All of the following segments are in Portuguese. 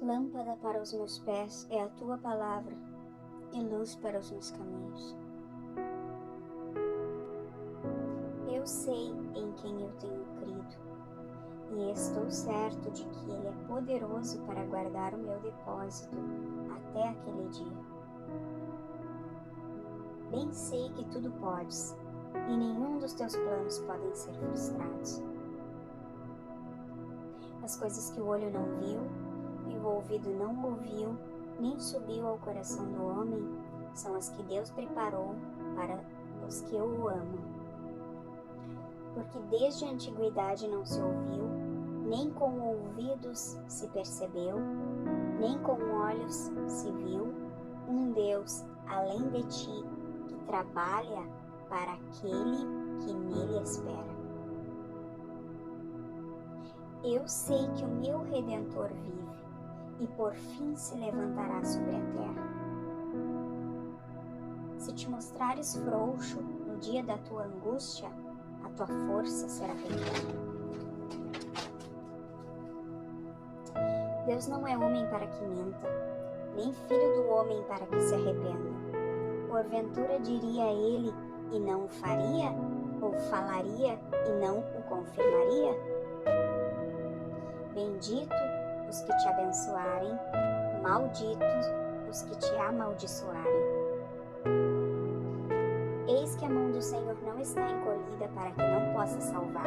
Lâmpada para os meus pés é a tua palavra e luz para os meus caminhos. Eu sei em quem eu tenho crido e estou certo de que Ele é poderoso para guardar o meu depósito até aquele dia. Bem sei que tudo podes e nenhum dos teus planos podem ser frustrados. As coisas que o olho não viu e o ouvido não ouviu, nem subiu ao coração do homem, são as que Deus preparou para os que o amam. Porque desde a antiguidade não se ouviu, nem com ouvidos se percebeu, nem com olhos se viu, um Deus além de ti, que trabalha para aquele que nele espera. Eu sei que o meu Redentor vive e por fim se levantará sobre a terra. Se te mostrares frouxo no dia da tua angústia, a tua força será pequena. Deus não é homem para que minta, nem filho do homem para que se arrependa. Porventura diria ele e não o faria? Ou falaria e não o confirmaria? Bendito os que te abençoarem, malditos os que te amaldiçoarem. Eis que a mão do Senhor não está encolhida para que não possa salvar,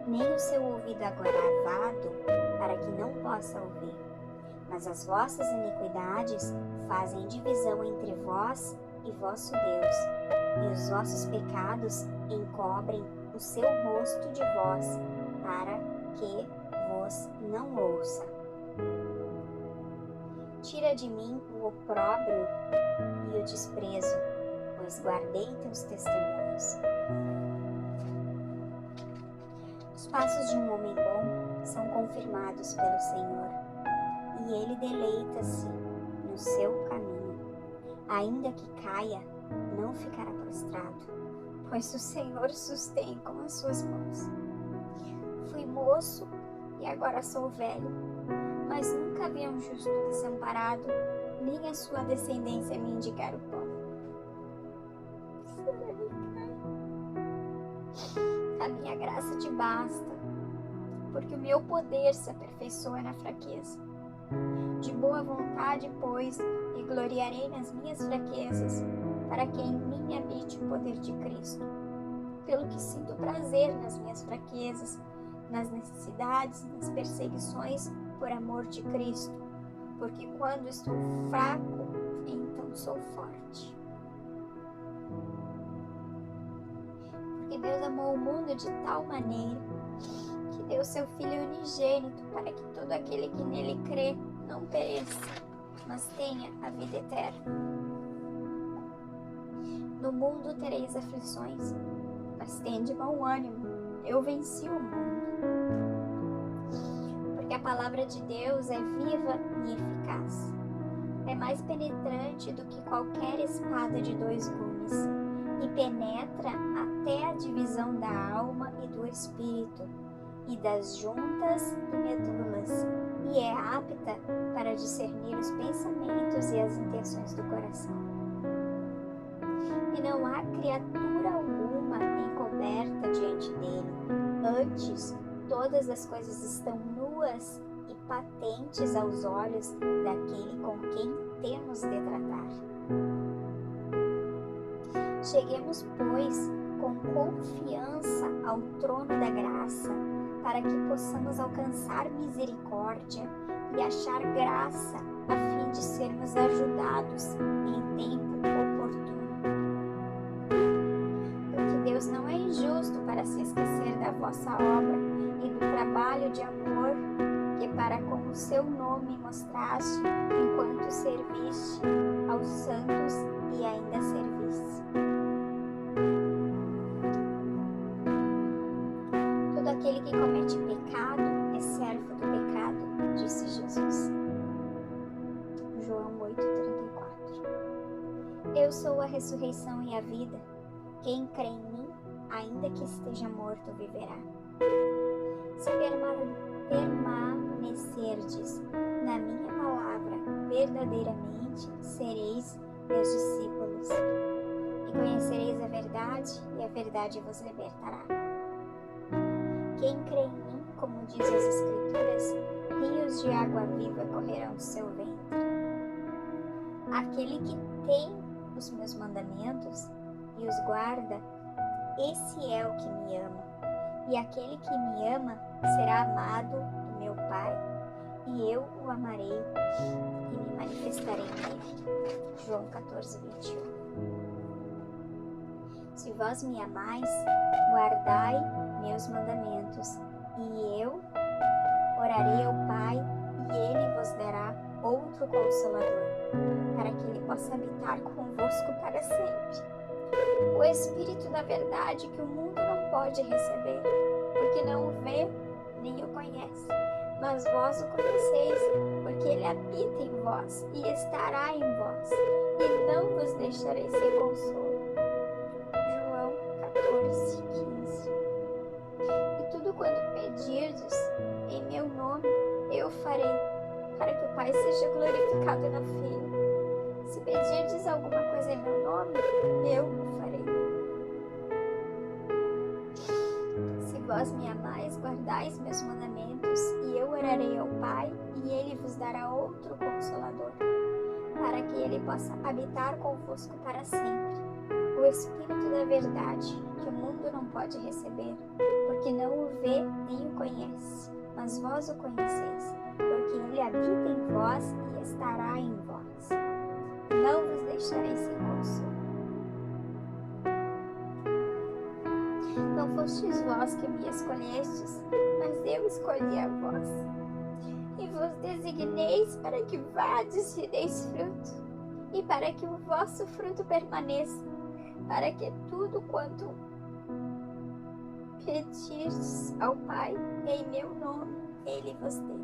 nem o seu ouvido agravado para que não possa ouvir. Mas as vossas iniquidades fazem divisão entre vós e vosso Deus, e os vossos pecados encobrem o seu rosto de vós, para que vos não ouça. Tira de mim o opróbrio e o desprezo, pois guardei teus testemunhos. Os passos de um homem bom são confirmados pelo Senhor, e ele deleita-se no seu caminho. Ainda que caia, não ficará prostrado, pois o Senhor sustém com as suas mãos. Fui moço e agora sou velho, mas nunca vi um justo desamparado, nem a sua descendência me indicar o pão. A minha graça te basta, porque o meu poder se aperfeiçoa na fraqueza. De boa vontade, pois, me gloriarei nas minhas fraquezas, para que em mim habite o poder de Cristo. Pelo que sinto prazer nas minhas fraquezas, nas necessidades, nas perseguições, por amor de Cristo, porque quando estou fraco, então sou forte. Porque Deus amou o mundo de tal maneira que deu seu Filho unigênito para que todo aquele que nele crê não pereça, mas tenha a vida eterna. No mundo tereis aflições, mas tende bom ânimo, eu venci o mundo. Porque a palavra de Deus é viva e eficaz. É mais penetrante do que qualquer espada de 2 gumes e penetra até a divisão da alma e do espírito e das juntas e medulas e é apta para discernir os pensamentos e as intenções do coração. E não há criatura alguma encoberta diante dele. Antes, todas as coisas estão nuas e patentes aos olhos daquele com quem temos de tratar. Cheguemos, pois, com confiança ao trono da graça, para que possamos alcançar misericórdia e achar graça, a fim de sermos ajudados em tempo oportuno. Porque Deus não é injusto para se esquecer da vossa obra e do trabalho de amor que para com o seu nome mostraste, enquanto serviste aos santos e ainda serviste. Todo aquele que comete pecado é servo do pecado, disse Jesus. João 8,34. Eu sou a ressurreição e a vida. Quem crê em mim, ainda que esteja morto, viverá. Se permanecerdes na minha verdadeiramente sereis meus discípulos, e conhecereis a verdade, e a verdade vos libertará. Quem crê em mim, como diz as Escrituras, rios de água viva correrão do seu ventre. Aquele que tem os meus mandamentos e os guarda, esse é o que me ama. E aquele que me ama será amado do meu Pai, e eu o amarei e me manifestarei nele. João 14, 21. Se vós me amais, guardai meus mandamentos, e eu orarei ao Pai, e ele vos dará outro Consolador, para que ele possa habitar convosco para sempre. O Espírito da verdade que o mundo não pode receber, porque não o vê nem o conhece. Mas vós o conheceis, porque ele habita em vós e estará em vós, e não vos deixarei sem consolo. João 14, 15. E tudo quanto pedirdes em meu nome, eu farei, para que o Pai seja glorificado no Filho. Se pedirdes alguma coisa em meu nome, eu o farei. Se vós me amais, guardais meus mandamentos, e eu orarei ao Pai, e ele vos dará outro Consolador, para que ele possa habitar convosco para sempre. O Espírito da verdade, que o mundo não pode receber, porque não o vê nem o conhece, mas vós o conheceis, porque ele habita em vós e estará em vós. Não vos deixarei sem consolo. Não fostes vós que me escolhestes, mas eu escolhi a vós. E vos designeis para que vades e deis fruto, e para que o vosso fruto permaneça, para que tudo quanto pedirdes ao Pai em meu nome, ele vos dê.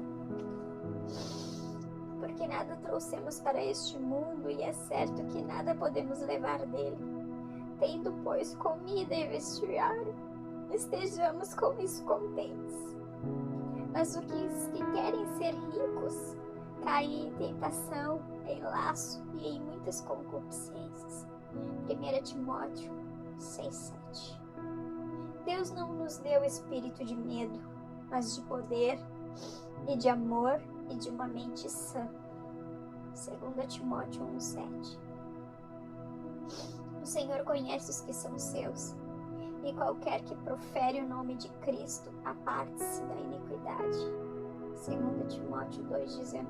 Porque nada trouxemos para este mundo, e é certo que nada podemos levar dele. Tendo, pois, comida e vestiário, estejamos com isso contentes. Mas os que querem ser ricos caem em tentação, em laço e em muitas concupiscências. 1 Timóteo 6,7. Deus não nos deu espírito de medo, mas de poder e de amor e de uma mente sã. 2 Timóteo 1,7. O Senhor conhece os que são seus, e qualquer que profere o nome de Cristo aparte-se da iniquidade. 2 Timóteo 2,19.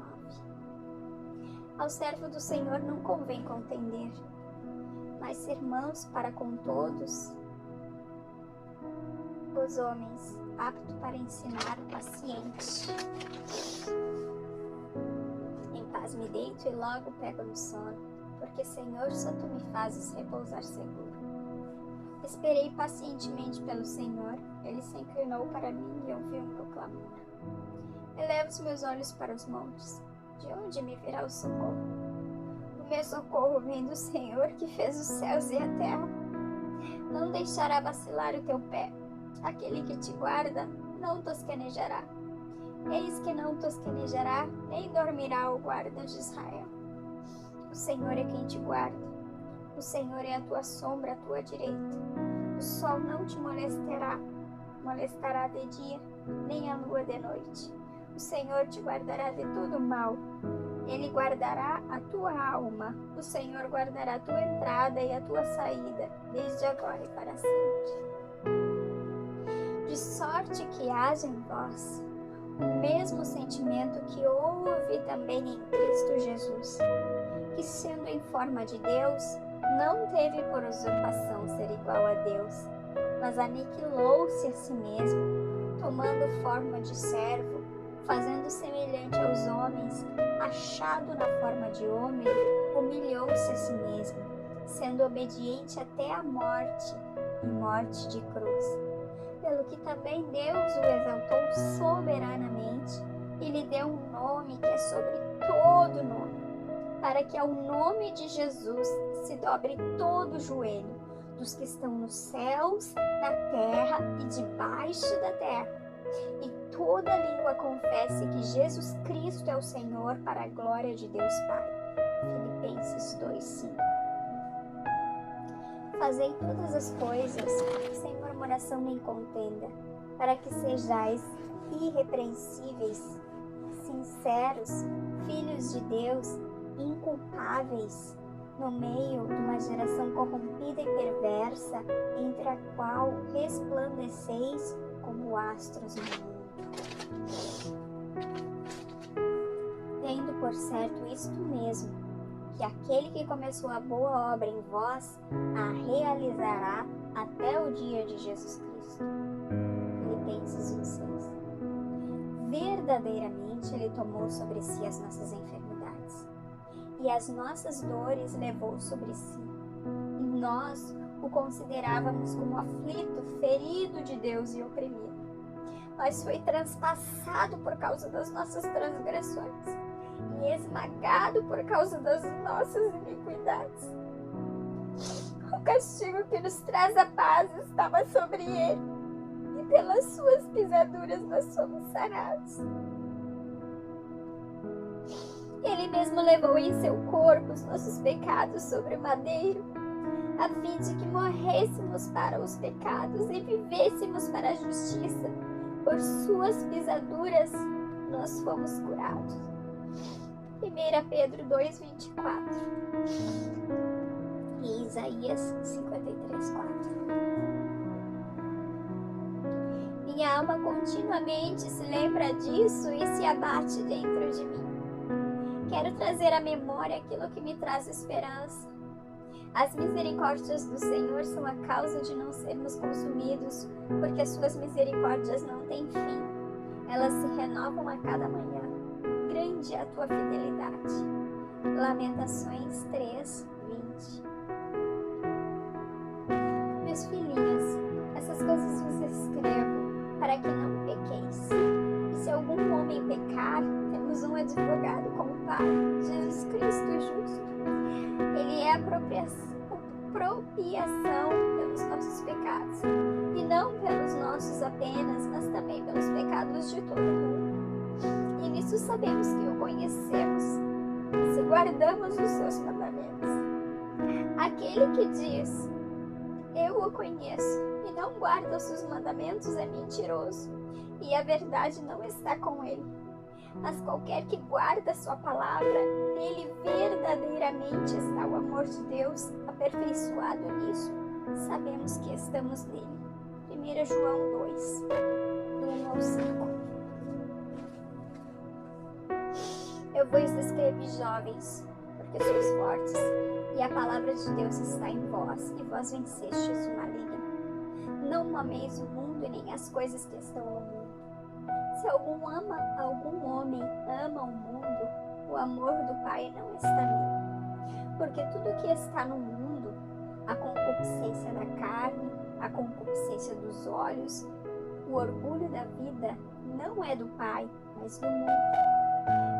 Ao servo do Senhor não convém contender, mas ser manso para com todos os homens, apto para ensinar, paciente. Em paz me deito e logo pego no sono, porque, Senhor, só tu me fazes repousar seguro. Esperei pacientemente pelo Senhor, ele se inclinou para mim e ouviu o meu clamor. Elevo os meus olhos para os montes, de onde me virá o socorro? O meu socorro vem do Senhor, que fez os céus e a terra. Não deixará vacilar o teu pé, aquele que te guarda não tosquenejará. Eis que não tosquenejará, nem dormirá o guarda de Israel. O Senhor é quem te guarda, o Senhor é a tua sombra à tua direita. O sol não te molestará de dia, nem a lua de noite. O Senhor te guardará de todo mal. Ele guardará a tua alma. O Senhor guardará a tua entrada e a tua saída, desde agora e para sempre. De sorte que haja em vós o mesmo sentimento que houve também em Cristo Jesus, que, sendo em forma de Deus, não teve por usurpação ser igual a Deus, mas aniquilou-se a si mesmo, tomando forma de servo, fazendo semelhante aos homens, achado na forma de homem, humilhou-se a si mesmo, sendo obediente até a morte, e morte de cruz. Pelo que também Deus o exaltou soberanamente e lhe deu um nome que é sobre todo nome, para que ao nome de Jesus se dobre todo o joelho, dos que estão nos céus, na terra e debaixo da terra, e toda língua confesse que Jesus Cristo é o Senhor, para a glória de Deus Pai. Filipenses 2:5. Fazei todas as coisas sem murmuração nem contenda, para que sejais irrepreensíveis, sinceros, filhos de Deus, inculpáveis, no meio de uma geração corrompida e perversa, entre a qual resplandeceis como astros no mundo. Tendo por certo isto mesmo, que aquele que começou a boa obra em vós a realizará até o dia de Jesus Cristo. Filipenses 1:6. Verdadeiramente Ele tomou sobre si as nossas enfermidades e as nossas dores levou sobre si. E nós o considerávamos como aflito, ferido de Deus e oprimido. Mas foi transpassado por causa das nossas transgressões e esmagado por causa das nossas iniquidades. O castigo que nos traz a paz estava sobre ele, e pelas suas pisaduras nós somos sarados. Ele mesmo levou em seu corpo os nossos pecados sobre o madeiro, a fim de que morrêssemos para os pecados e vivêssemos para a justiça. Por suas pisaduras nós fomos curados. 1 Pedro 2:24 e Isaías 53:4. Minha alma continuamente se lembra disso e se abate dentro de mim. Quero trazer à memória aquilo que me traz esperança. As misericórdias do Senhor são a causa de não sermos consumidos, porque as suas misericórdias não têm fim. Elas se renovam a cada manhã. Grande é a tua fidelidade. Lamentações 3:20. Meus filhinhos, essas coisas vos escrevo para que não pequeis. E se algum homem pecar, temos um advogado com o Pai, Jesus Cristo justo. Ele é a propiação pelos nossos pecados, e não pelos nossos apenas, mas também pelos pecados de todo mundo. E nisso sabemos que o conhecemos, se guardamos os seus mandamentos. Aquele que diz, eu o conheço, e não guarda os seus mandamentos é mentiroso, e a verdade não está com ele. Mas qualquer que guarda sua palavra, nele verdadeiramente está o amor de Deus aperfeiçoado nisso. Sabemos que estamos nele. 1 João 2, do 1 ao 5. Eu vos escrevi, jovens, porque sois fortes, e a palavra de Deus está em vós, e vós vencestes o maligno. Não ameis o mundo e nem as coisas que estão no mundo. Se algum homem ama o mundo, o amor do Pai não está nele. Porque tudo que está no mundo, a concupiscência da carne, a concupiscência dos olhos, o orgulho da vida, não é do Pai, mas do mundo.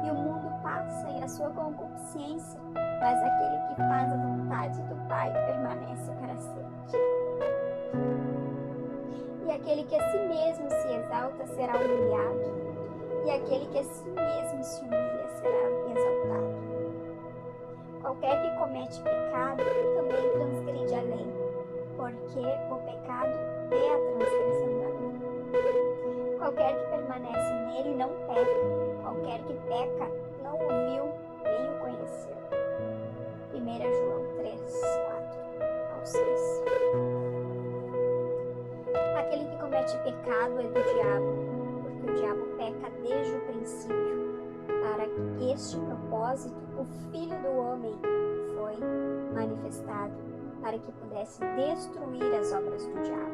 E o mundo passa e a sua concupiscência, mas aquele que faz a vontade do Pai permanece para sempre. E aquele que a si mesmo se exalta será humilhado, e aquele que a si mesmo se humilha será exaltado. Qualquer que comete pecado também transgride a lei, porque o pecado é a transgressão da lei. Qualquer que permanece nele não peca, qualquer que peca não o viu nem o conheceu. 1 João 3:4-6. Aquele que comete pecado é do diabo, porque o diabo peca desde o princípio. Para este propósito, o Filho do Homem foi manifestado, para que pudesse destruir as obras do diabo.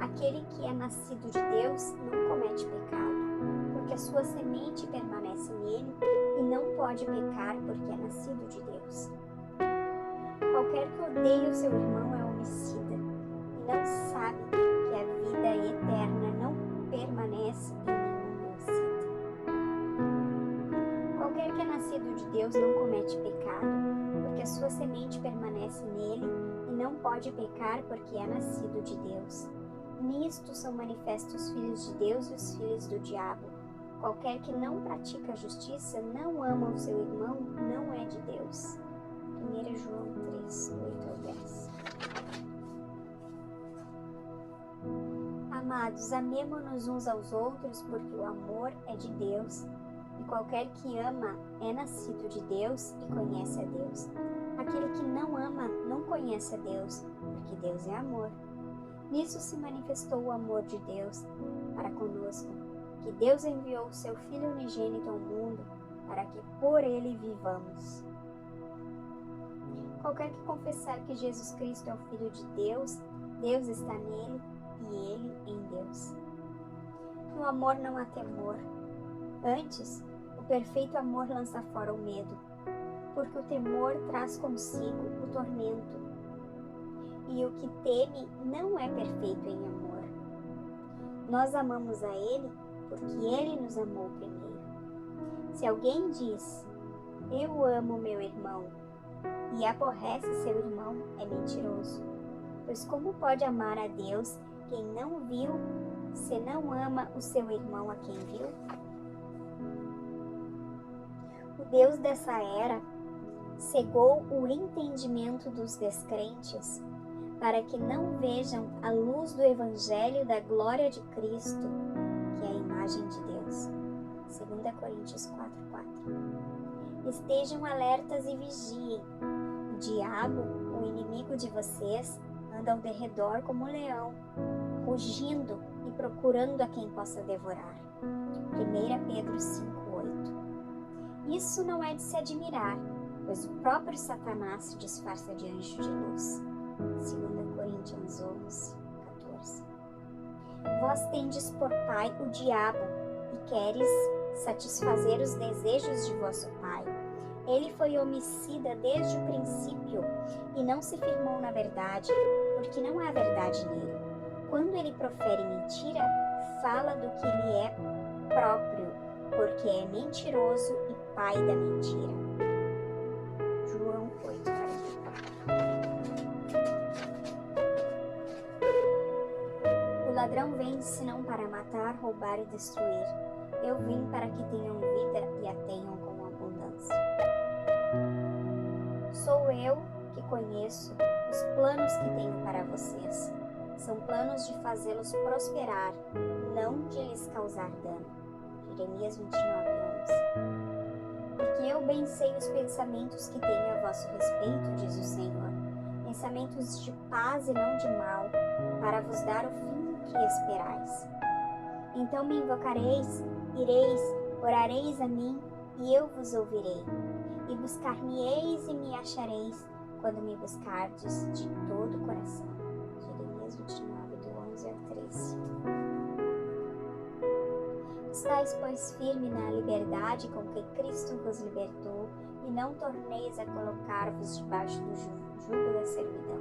Aquele que é nascido de Deus não comete pecado, porque a sua semente permanece nele e não pode pecar, porque é nascido de Deus. Qualquer que odeie o seu irmão é homicida, e não sabe que a vida eterna não permanece em nenhum homicida. Qualquer que é nascido de Deus não comete pecado, porque a sua semente permanece nele e não pode pecar, porque é nascido de Deus. Nisto são manifestos os filhos de Deus e os filhos do diabo. Qualquer que não pratica a justiça, não ama o seu irmão, não é de Deus. 1 João 3, 8 ao 10. Amados, amemo-nos uns aos outros, porque o amor é de Deus, e qualquer que ama é nascido de Deus e conhece a Deus. Aquele que não ama não conhece a Deus, porque Deus é amor. Nisso se manifestou o amor de Deus para conosco, que Deus enviou o seu Filho unigênito ao mundo, para que por ele vivamos. Qualquer que confessar que Jesus Cristo é o Filho de Deus, Deus está nele e ele em Deus. No amor não há temor. Antes, o perfeito amor lança fora o medo, porque o temor traz consigo o tormento. E o que teme não é perfeito em amor. Nós amamos a Ele porque Ele nos amou primeiro. Se alguém diz, eu amo meu irmão, e aborrece seu irmão, é mentiroso. Pois como pode amar a Deus quem não viu, se não ama o seu irmão a quem viu? O Deus dessa era cegou o entendimento dos descrentes, para que não vejam a luz do Evangelho da glória de Cristo, que é a imagem de Deus. 2 Coríntios 4:4. Estejam alertas e vigiem. O diabo, o inimigo de vocês, anda ao derredor como um leão, rugindo e procurando a quem possa devorar. 1 Pedro 5:8. Isso não é de se admirar, pois o próprio Satanás se disfarça de anjo de luz. 2 Coríntios 11:14. Vós tendes por pai o diabo, e queres satisfazer os desejos de vosso pai. Ele foi homicida desde o princípio, e não se firmou na verdade, porque não há verdade nele. Quando ele profere mentira, fala do que lhe é próprio, porque é mentiroso e pai da mentira. João 8:44. O ladrão vem senão para matar, roubar e destruir. Eu vim para que tenham vida e a tenham com abundância. Sou eu que conheço os planos que tenho para vocês. São planos de fazê-los prosperar, não de lhes causar dano. Jeremias 29:11. Porque eu bem sei os pensamentos que tenho a vosso respeito, diz o Senhor. Pensamentos de paz e não de mal, para vos dar o fim que esperais. Então me invocareis, ireis, orareis a mim, e eu vos ouvirei. E buscar-me-eis e me achareis, quando me buscardes de todo o coração. Jeremias 29, do 11 ao 13. Estais, pois, firme na liberdade com que Cristo vos libertou, e não torneis a colocar-vos debaixo do jugo da servidão.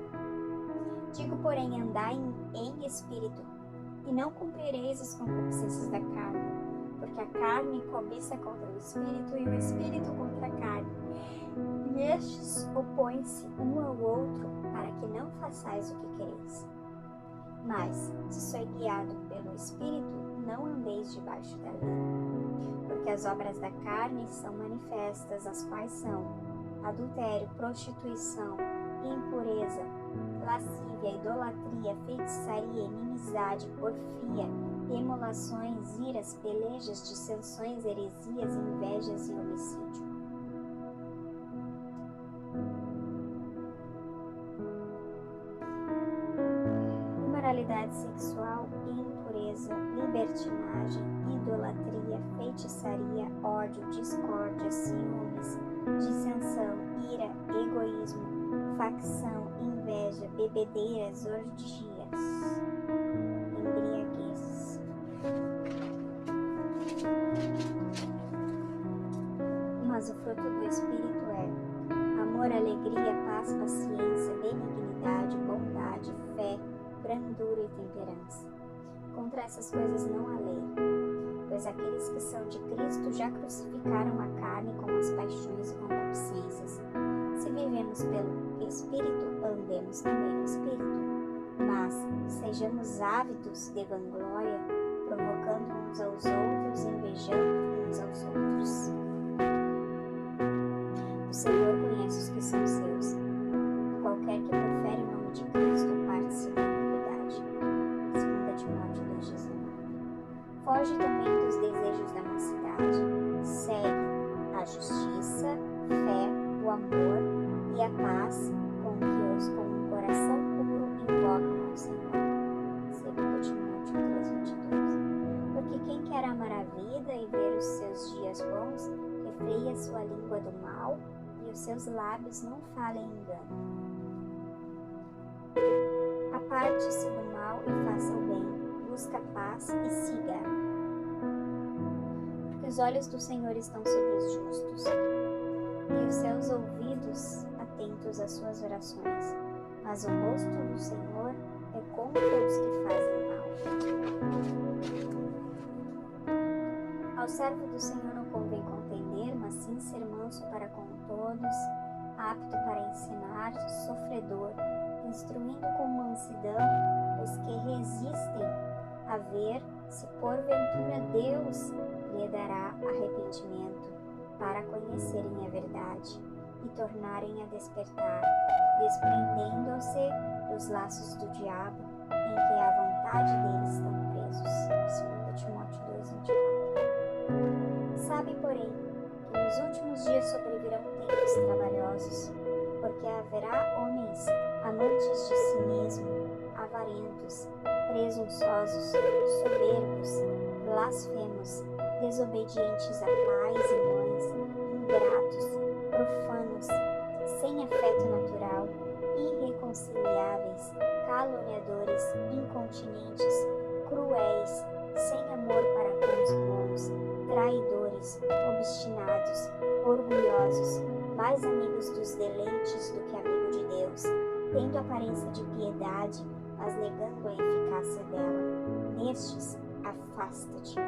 Digo, porém, andai em espírito, e não cumprireis as concupiscências da carne, porque a carne cobiça contra o espírito, e o espírito contra a carne. E estes opõem-se um ao outro, para que não façais o que quereis. Mas, se sois guiado pelo Espírito, não andeis debaixo da lei. Porque as obras da carne são manifestas, as quais são adultério, prostituição, impureza, lascívia, idolatria, feitiçaria, inimizade, porfia, emulações, iras, pelejas, dissensões, heresias, invejas e homicídio. Imoralidade sexual, impureza, libertinagem, idolatria, feitiçaria, ódio, discórdia, ciúmes, dissensão, ira, egoísmo, facção, inveja, bebedeiras, orgias, embriaguez. Mas o fruto do Espírito é amor, alegria, paz, paciência, benignidade, bondade, fé, brandura e temperança. Contra essas coisas não há lei, pois aqueles que são de Cristo já crucificaram a carne com as paixões e concupiscências. Se vivemos pelo Espírito, andemos também no Espírito. mas sejamos ávidos de vanglória, provocando uns aos outros, invejando uns aos outros. O Senhor conhece os que são seus, e qualquer que profere o nome de Cristo parte-se da iniquidade. 2 Timóteo 2,19. Foge também dos desejos da mocidade, segue a justiça, fé, o amor e a paz com que os com um coração puro invocam ao Senhor. 2 Timóteo 3,22. Porque quem quer amar a vida e ver os seus dias bons, refreia a sua língua do mal e os seus lábios não falem engano. Aparte-se do mal e faça o bem, busca a paz e siga. Porque os olhos do Senhor estão sobre os justos, e os seus ouvidos atentos às suas orações, mas o rosto do Senhor é contra os que fazem mal. Ao servo do Senhor não convém contender, mas sim ser manso para com todos, apto para ensinar, sofredor, instruindo com mansidão os que resistem, a ver se porventura Deus lhe dará arrependimento, para conhecerem a verdade e tornarem a despertar, desprendendo-se dos laços do diabo, em que a vontade deles estão presos. 2 Timóteo 2,24. Sabe, porém, que nos últimos dias sobrevirão tempos trabalhosos, porque haverá homens amantes de si mesmo, avarentos, presunçosos, soberbos, blasfemos, desobedientes a pais e mães, ingratos, profanos, sem afeto natural, irreconciliáveis, caluniadores, incontinentes, cruéis, sem amor para com os bons, traidores, obstinados, orgulhosos, mais amigos dos deleites do que amigo de Deus, tendo aparência de piedade, mas negando a eficácia dela. Nestes, afasta-te.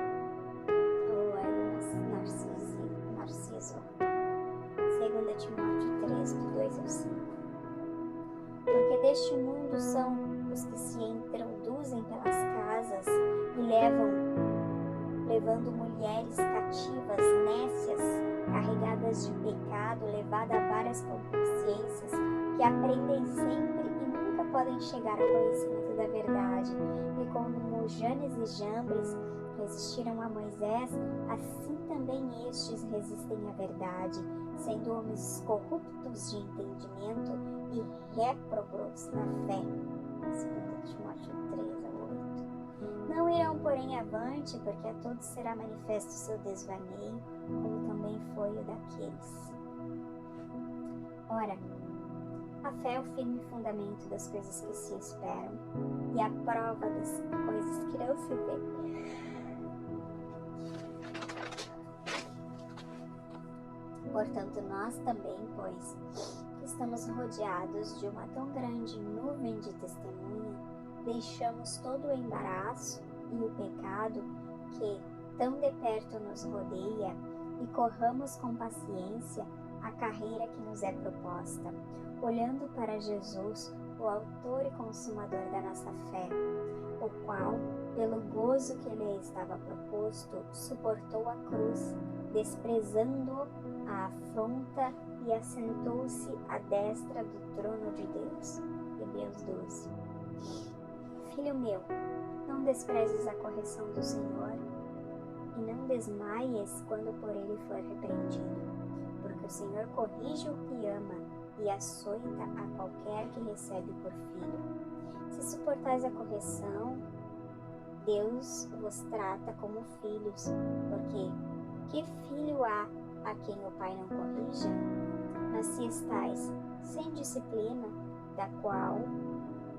Narciso. 2 Timóteo 3, do 2 ao 5. Porque deste mundo são os que se introduzem pelas casas e levando mulheres cativas, nécias, carregadas de pecado, levadas a várias consciências, que aprendem sempre e nunca podem chegar ao conhecimento da verdade. E como Janes e Jambres resistiram a Moisés, assim também estes resistem à verdade, sendo homens corruptos de entendimento e réprobos na fé. 2 Timóteo 3 a 8. Não irão, porém, avante, porque a todos será manifesto o seu desvaneio, como também foi o daqueles. Ora, a fé é o firme fundamento das coisas que se esperam e a prova das coisas que não se vê. Portanto, nós também, pois, que estamos rodeados de uma tão grande nuvem de testemunha, deixamos todo o embaraço e o pecado que tão de perto nos rodeia e corramos com paciência a carreira que nos é proposta, olhando para Jesus, o autor e consumador da nossa fé, o qual, pelo gozo que lhe estava proposto, suportou a cruz, desprezando a afronta, e assentou-se à destra do trono de Deus. Hebreus 12. Filho meu, não desprezes a correção do Senhor, e não desmaies quando por ele for repreendido, porque o Senhor corrige o que ama e açoita a qualquer que recebe por filho. Se suportais a correção, Deus vos trata como filhos, porque que filho há a quem o pai não corrija? Mas se estais sem disciplina, da qual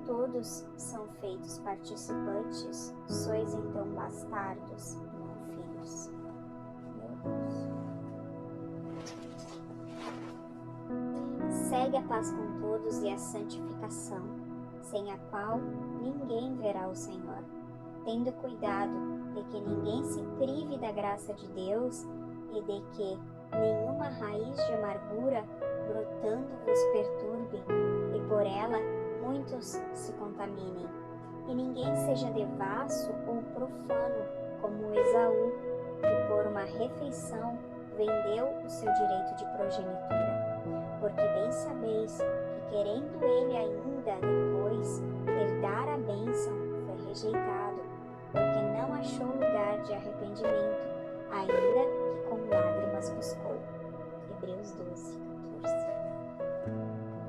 todos são feitos participantes, sois então bastardos, não filhos. Meu Deus. Segue a paz com todos e a santificação, sem a qual ninguém verá o Senhor, tendo cuidado de que ninguém se prive da graça de Deus e de que nenhuma raiz de amargura brotando vos perturbe, e por ela muitos se contaminem, e ninguém seja devasso ou profano como Esaú, que por uma refeição vendeu o seu direito de progenitura. Porque bem sabeis que, querendo ele ainda depois herdar a bênção, foi rejeitado, porque não achou lugar de arrependimento, ainda que com lágrimas buscou. Hebreus 12, 14.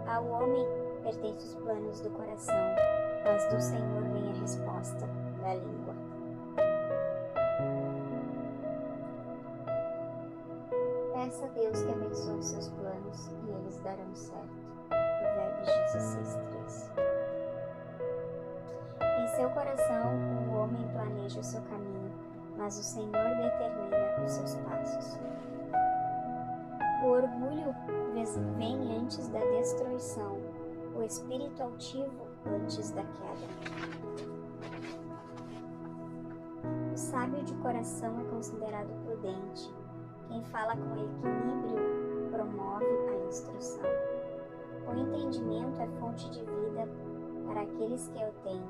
Ao homem pertencem os planos do coração, mas do Senhor vem a resposta da língua. Peça a Deus que abençoe seus planos e eles darão certo. Provérbios 16:3. Em seu coração, o homem planeja o seu caminho, mas o Senhor determina os seus passos. O orgulho vem antes da destruição, o espírito altivo antes da queda. O sábio de coração é considerado prudente. Quem fala com equilíbrio promove a instrução. O entendimento é fonte de vida para aqueles que o têm,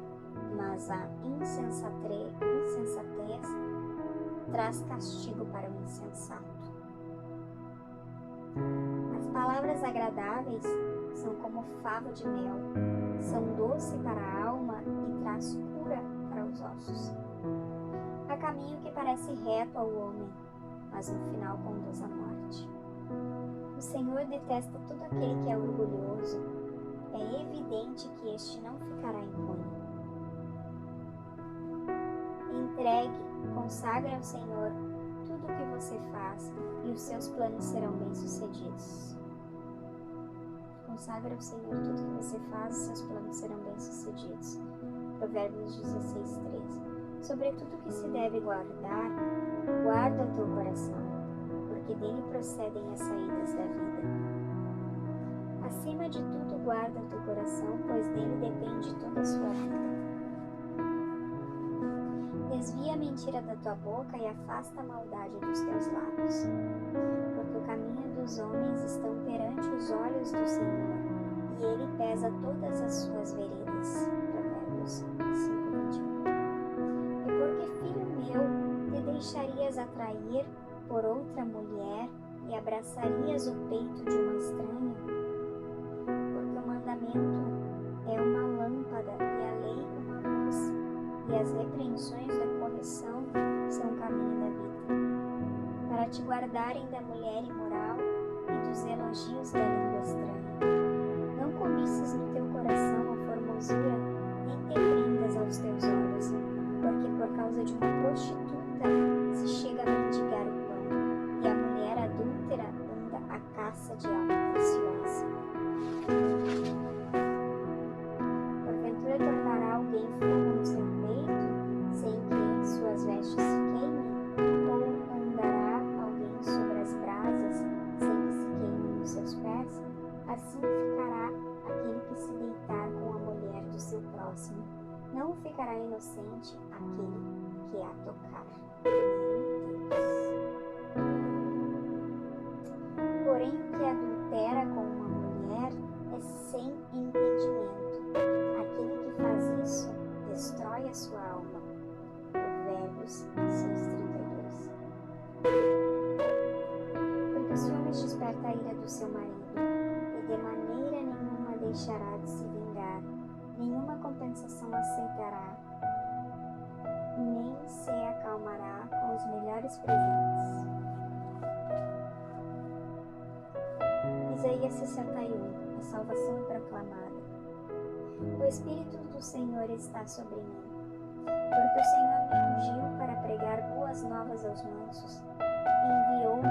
mas a insensatez traz castigo para o insensato. As palavras agradáveis são como favo de mel, são doce para a alma e traz cura para os ossos. Há caminho que parece reto ao homem, mas no final conduz à morte. O Senhor detesta todo aquele que é orgulhoso. É evidente que este não ficará impune. Entregue, consagre ao Senhor tudo o que você faz e os seus planos serão bem-sucedidos. Consagre ao Senhor tudo o que você faz e seus planos serão bem-sucedidos. Provérbios 16:13. Sobre tudo que se deve guardar, guarda o teu coração, porque dele procedem as saídas da vida. Acima de tudo, guarda o teu coração, pois dele depende toda a sua vida. Desvia a mentira da tua boca e afasta a maldade dos teus lábios, porque o caminho dos homens estão perante os olhos do Senhor, e ele pesa todas as suas veredas. Provérbios 5:21. E porque, filho meu, te deixarias atrair por outra mulher e abraçarias o peito de uma estranha? Porque o mandamento é uma lâmpada e a lei uma luz, e as repreensões da correção são o caminho da vida, para te guardarem da mulher imoral e dos elogios da língua estranha. Não cobices no teu coração a formosura, nem te prendas aos teus olhos, porque por causa de uma prostituta se chega a mendigar o pão, e a mulher adúltera anda à caça de algo preciosa. Porventura tornará alguém fogo no seu peito, sem que suas vestes se queimem? Ou andará alguém sobre as brasas, sem que se queimem os seus pés? Assim ficará aquele que se deitar com a mulher do seu próximo. Não ficará inocente aquele que a tocar. Porém, o que adultera com uma mulher é sem entendimento. Aquele que faz isso destrói a sua alma. Provérbios 6:32. Porque o ciúme desperta a ira do seu marido, e de maneira nenhuma deixará de se vingar, nenhuma compensação aceitará, nem se acalmará com os melhores presentes. Isaías 61. A salvação é proclamada. O Espírito do Senhor está sobre mim, porque o Senhor me ungiu para pregar boas novas aos mansos, e enviou-me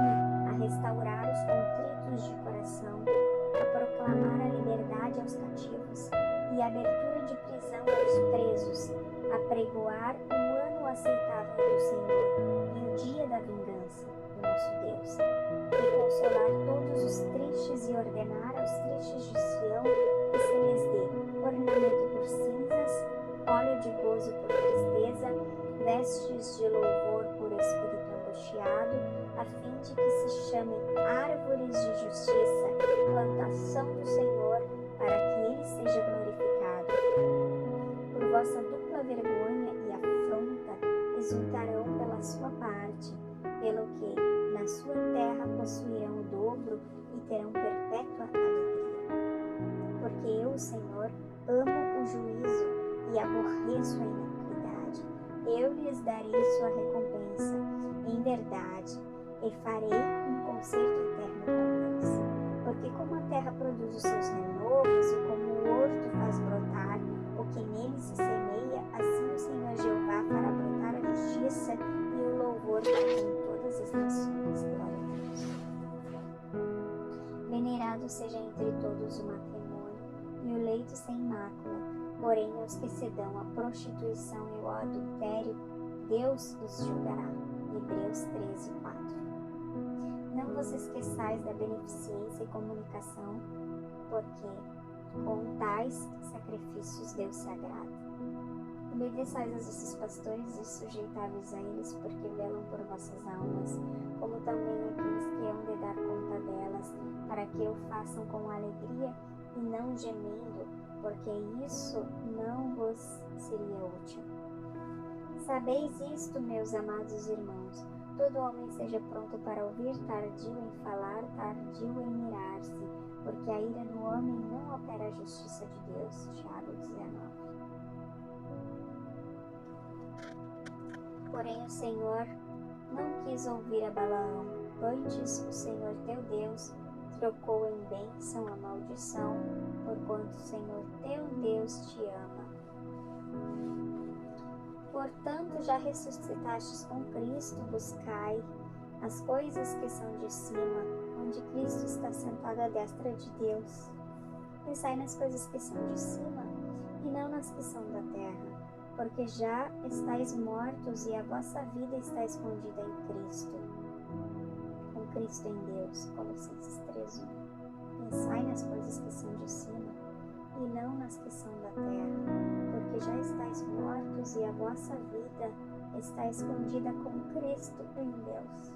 a restaurar os contritos de coração, a proclamar a liberdade aos cativos e a abertura de prisão aos presos, a pregoar o ano aceitável do Senhor e o dia da vingança do nosso Deus, e consolar todos os tristes e ordenar aos tristes de Sião que se lhes dê ornamento por cinzas, óleo de gozo por tristeza, vestes de louvor por espírito angustiado, a fim de que se chamem árvores de justiça, plantação do Senhor, para que ele seja glorificado. Por vossa dupla vergonha e afronta exultarão pela sua parte, pelo que na sua terra possuirão o dobro e terão perpétua alegria. Porque eu, o Senhor, amo o juízo e aborreço a iniquidade. Eu lhes darei sua recompensa, em verdade, e farei um concerto eterno com eles. Porque como a terra produz os seus renovos e como o horto faz brotar o que nele se semeia, assim o Senhor Jeová fará brotar a justiça e o louvor para com todas as nações. Glória a Deus. Venerado seja entre todos o matrimônio e o leito sem mácula, porém aos que se dão a prostituição e o adultério, Deus os julgará. Hebreus 13:4. Não vos esqueçais da beneficência e comunicação, porque com tais sacrifícios Deus se agrada. Obedeçais aos vossos pastores e sujeitáveis a eles, porque velam por vossas almas, como também aqueles que hão de dar conta delas, para que o façam com alegria e não gemendo, porque isso não vos seria útil. Sabeis isto, meus amados irmãos, todo homem seja pronto para ouvir, tardio em falar, tardio em irar-se, porque a ira no homem não opera a justiça de Deus. Tiago 19. Porém o Senhor não quis ouvir a Balaão, antes o Senhor teu Deus trocou em bênção a maldição, porquanto o Senhor teu Deus te ama. Portanto, já ressuscitastes com Cristo, buscai as coisas que são de cima, onde Cristo está sentado à destra de Deus. Pensai nas coisas que são de cima, e não nas que são da terra, porque já estáis mortos e a vossa vida está escondida em Cristo. Com Cristo em Deus. Colossenses 3:1. Pensai nas coisas que são de cima, e não nas que são da terra, porque já estáis mortos e a vossa vida está escondida com Cristo em Deus.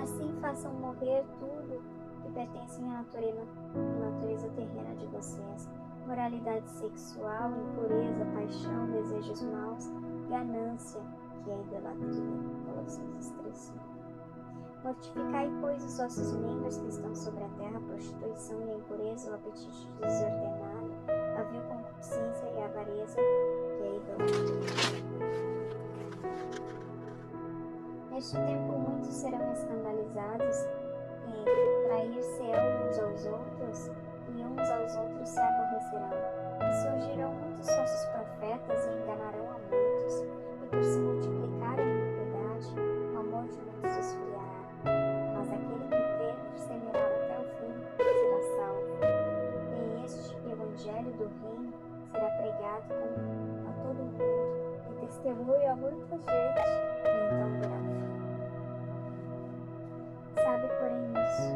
Assim façam morrer tudo que pertencem à natureza terrena de vocês: moralidade sexual, impureza, paixão, desejos maus, ganância, que é idolatria. Colossenses 3:5. Mortificai, pois, os vossos membros que estão sobre a terra: a prostituição e a impureza, o apetite desordenado, a vil concupiscência e a avareza, que é idolatria. Neste tempo muitos serão escandalizados e trair-se-ão uns aos outros, e uns aos outros se aborrecerão. E surgirão muitos falsos profetas e enganarão a muitos, e por se multiplicar a iniquidade, o amor de muitos esfriará. Mas aquele que perseverar até o fim será salvo. E este evangelho do reino será pregado a todo mundo, e testemunho a muita gente, e então verá o fim. Sabe, porém, isso: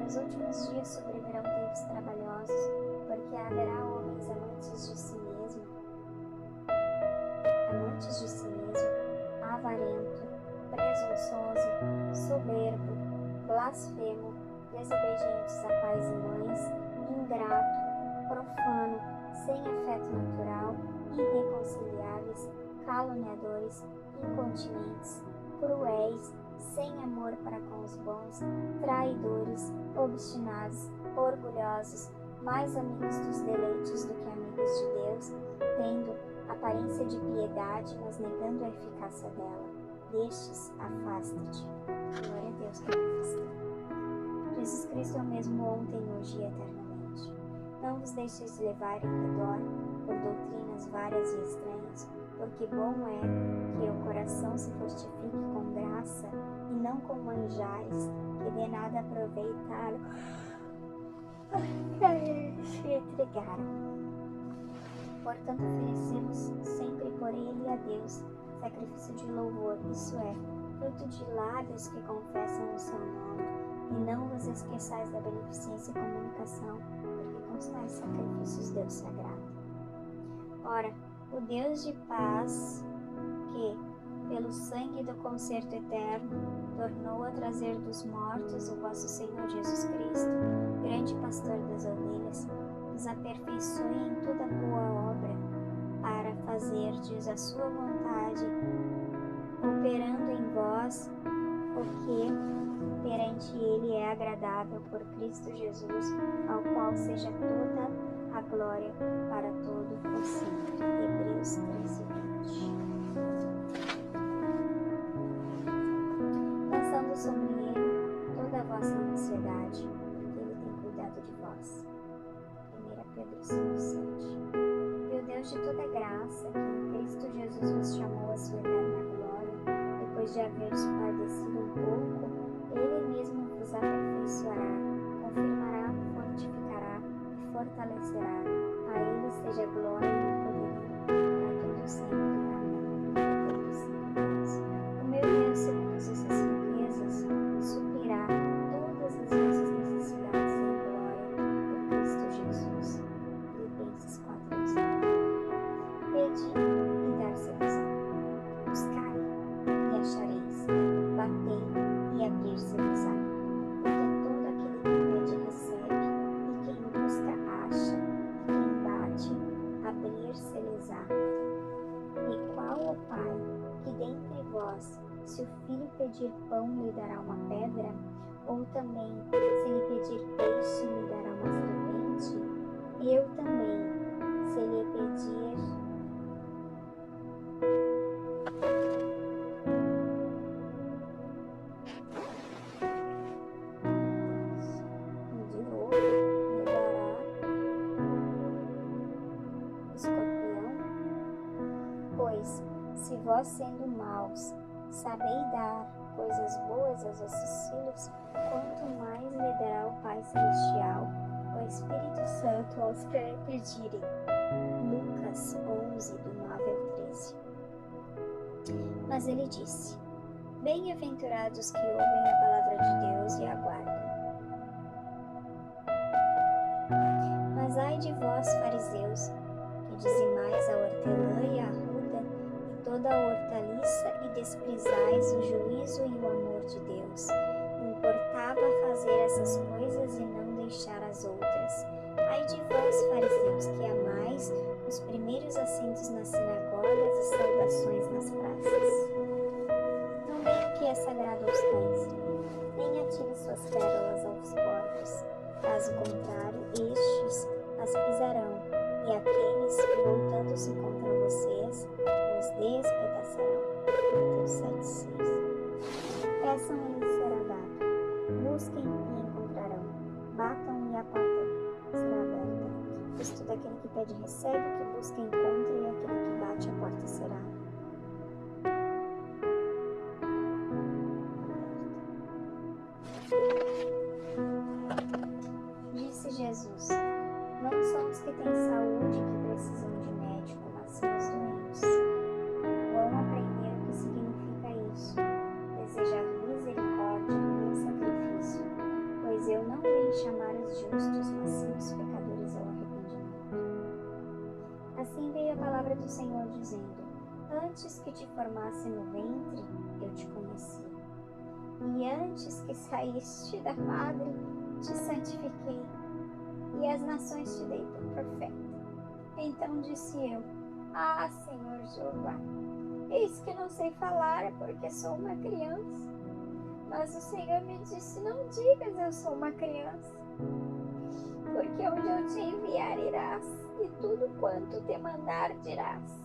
nos últimos dias sobrevirão tempos trabalhosos, porque haverá homens amantes de si mesmo, avarento, presunçoso, soberbo, blasfemo, desobedientes a pais e mães, ingrato, profano, sem afeto natural, irreconciliáveis, caluniadores, incontinentes, cruéis, sem amor para com os bons, traidores, obstinados, orgulhosos, mais amigos dos deleites do que amigos de Deus, tendo aparência de piedade, mas negando a eficácia dela. Destes, afasta-te. Glória a Deus por afastar. Jesus Cristo é o mesmo ontem, hoje e eternamente. Não vos deixeis levar em redor por doutrinas várias e estranhas, porque bom é que o coração se fortifique com graça e não com manjares que de nada aproveitaram para eles se entregaram. Portanto, oferecemos sempre por ele a Deus sacrifício de louvor, isso é, fruto de lábios que confessam o seu nome. E não vos esqueçais da beneficência e comunicação, porque com tais sacrifícios Deus se agrada. Ora, o Deus de paz, que, pelo sangue do concerto eterno, tornou a trazer dos mortos o vosso Senhor Jesus Cristo, grande pastor das ovelhas, nos aperfeiçoe em toda boa obra, para fazerdes a sua vontade, operando em vós o que perante Ele é agradável por Cristo Jesus, ao qual seja toda a glória para todo o sempre. Hebreus 13:20. Lançando sobre Ele toda a vossa ansiedade, porque Ele tem cuidado de vós. 1 Pedro 5:7. E o Deus de toda graça, que em Cristo Jesus vos chamou à sua eterna glória, depois de haveres padecido um pouco, Ele mesmo vos aperfeiçoará, confirmará, fortificará e fortalecerá. A Ele seja glória e poderio para todo sempre. Amém. Hebreus 5:10. O meu Deus, segundo as suas riquezas, suprirá todas as vossas necessidades em glória por Cristo Jesus. Filipenses 4:19. Pedi e dar-se-vos-á. Buscai e achareis. Batei e abrir-se-vos-á. Porque todo aquele que pede recebe, e quem busca acha, e quem bate abrir-se-lhes-á. E qual o pai que dentre vós, se o filho pedir pão, lhe dará uma pedra? Ou também, se lhe pedir peixe, lhe dará uma serpente? Eu também, se lhe pedir de ouro, lhe dará escorpião? Pois, se vós sendo maus, sabeis dar coisas boas aos vossos filhos, quanto mais lhe dará o Pai Celestial, o Espírito Santo aos que lhe pedirem. Lucas 11, do 9 ao 13. Mas ele disse: Bem-aventurados que ouvem a palavra de Deus e aguardam. Mas ai de vós, fariseus, que dizimais a hortelã e a arruda e toda a hortaliça e desprezais o juízo e o amor de Deus. Importava fazer essas coisas e não deixar as outras. Ai de vós, fariseus, que amais os primeiros assentos nas sinagogas e saudações nas praças. Não veio o que é sagrado aos cães, nem atire suas pérolas aos porcos. Caso contrário, estes as pisarão, e aqueles, voltando-se contra vocês, os despedaçarão. Mateus 7:6. Peçam e lhes será dado. Busquem e encontrarão. Batam e a porta será aberta. Pois todo aquele que pede recebe, o que busca encontra, e aquele que bate a porta será aberta. Disse Jesus: Não são os que têm saúde que precisam de médico, mas sim os doentes. Vão aprender o que significa isso. Desejar misericórdia, não sacrifício. Pois eu não vim chamar os justos, mas sim os pecadores ao arrependimento. Assim veio a palavra do Senhor dizendo: Antes que te formasse no ventre, eu te conheci. E antes que saíste da madre, te santifiquei. E as nações te dei por profeta. Então disse eu: Ah, Senhor Jeová, eis que não sei falar, porque sou uma criança. Mas o Senhor me disse: Não digas eu sou uma criança, porque onde eu te enviar irás, e tudo quanto te mandar dirás.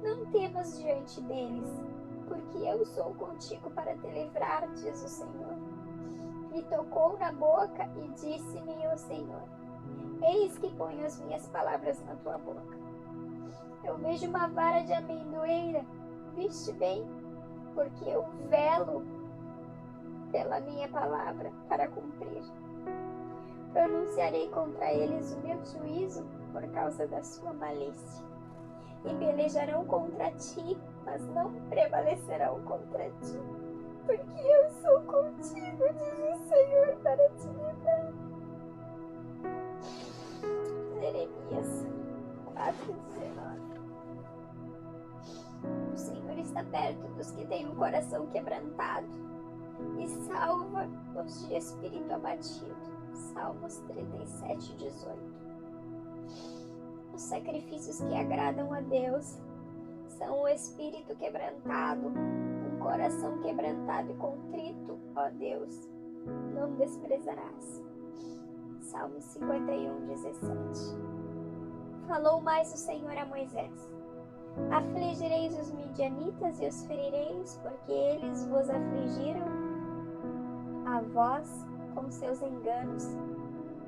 Não temas diante deles, porque eu sou contigo para te livrar, diz o Senhor. E tocou na boca e disse-me o Senhor: Eis que ponho as minhas palavras na tua boca. Eu vejo uma vara de amendoeira, viste bem, porque eu velo pela minha palavra para cumprir. Pronunciarei contra eles o meu juízo por causa da sua malícia. E pelejarão contra ti, mas não prevalecerão contra ti. Porque eu sou contigo, diz o Senhor, para te livrar. Jeremias 4:19. O Senhor está perto dos que têm o coração quebrantado e salva os de espírito abatido. Salmos 37:18. Os sacrifícios que agradam a Deus são o espírito quebrantado, um coração quebrantado e contrito, ó Deus, não desprezarás. Salmos 51:17. Falou mais o Senhor a Moisés: afligireis os midianitas e os ferireis, porque eles vos afligiram a vós com seus enganos,